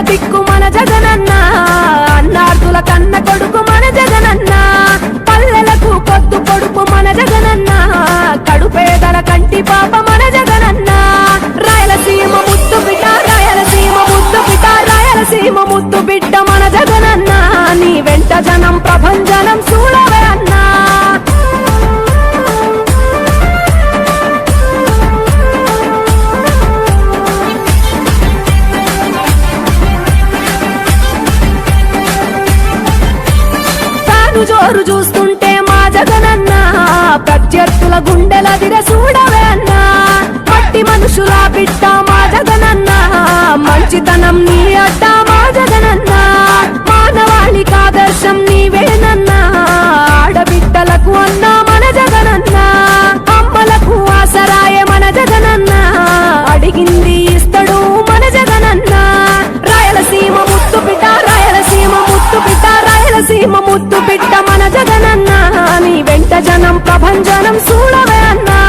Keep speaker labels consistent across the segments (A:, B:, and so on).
A: దిక్కు మన జగనన్న, అన్నార్థుల కన్న కొడుకు మన జగనన్న, పల్లెలకు పొద్దు పొడుపు మన జగనన్న, కడుపేదల కంటి పాప మన జగనన్న. రాయలసీమ ముద్దు బిడ్డ, రాయలసీమ ముద్దు బిడ్డ, రాయలసీమ ముద్దు బిడ్డ మన జగనన్న, నీ వెంట జనం ప్రభంజనం చూడవే అన్నా. జోరు చూస్తుంటే మా జగనన్న, ప్రత్యర్థుల గుండెల దిర చూడవే అన్నా. మట్టి మనుషుల బిడ్డ మా జగనన్న, మంచితనం నీ అడ్డ మా జగనన్న, మానవాళికి ఆదర్శం నీవేనన్నా. ఆడబిడ్డలకు అన్నా మన జగనన్న, అమ్మలకు ఆసరాయే మన జగనన్న, అడిగింది ఇస్తడు మన జగనన్న. రాయలసీమ ముద్దు బిడ్డ, రాయలసీమ ముద్దు బిడ్డ, రాయలసీమ ముద్దు బిడ్డ మన జగనన్న, నీ వెంట జనం ప్రభంజనం చూడవే అన్నా.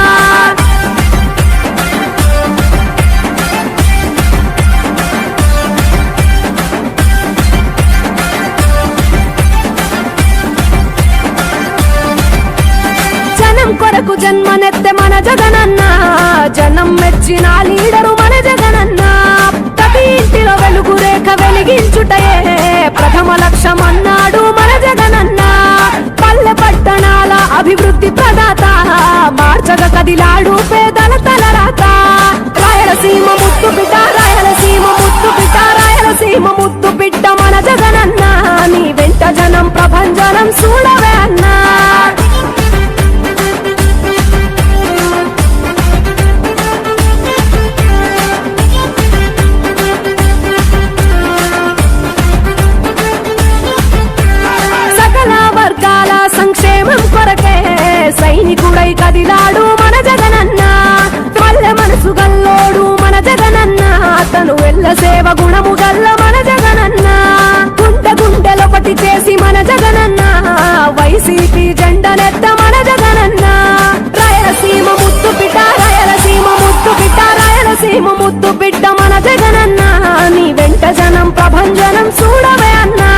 A: జనం కొరకు జన్మనెత్తె మన జగనన్న, జనం మెచ్చిన లీడరు మన జగనన్న. ప్రతి ఇంటిలో వెలుగు రేఖ వెలిగించుటయే ప్రథమ లక్ష్యం అన్నాడు మన జగనన్న. పల్లె పట్టణాల అభివృద్ధి ప్రదాత, మార్చగ కదిలాడు పేదల తలరాత. రాయలసీమ ముద్దు బిడ్డ, రాయలసీమ ముద్దు బిడ్డ, రాయలసీమ ముద్దు బిడ్డ మన జగనన్న, నీ వెంట జనం ప్రభంజనం చూడవే అన్నా. సంక్షేమం కొరకే సైనికుడై కదిలాడు మన జగనన్న. పల్లె మనసు గల్లోడు మన జగనన్న, తను ఎల్ల సేవ గుణము గల్ల మన జగనన్న. గుండె గుండెలొకటి చేసి మన జగనన్న, వైసీపీ జెండనెత్త మన జగనన్న. రాయలసీమ ముద్దు బిడ్డ, రాయలసీమ ముద్దు బిడ్డ, రాయలసీమ ముద్దు బిడ్డ మన జగనన్న, నీ వెంట జనం ప్రభంజనం చూడవే అన్నా.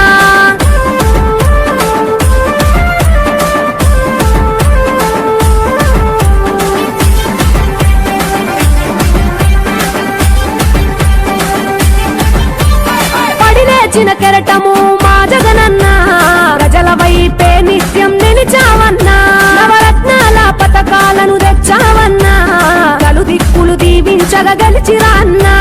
A: చిన్న కెరటము మా జగనన్న, ప్రజల వైపే నిత్యం నిలిచావన్నా. నవరత్నాల పథకాలను తెచ్చావన్నా, నలు దిక్కులు దీవించగా గెలిచిరా అన్నా.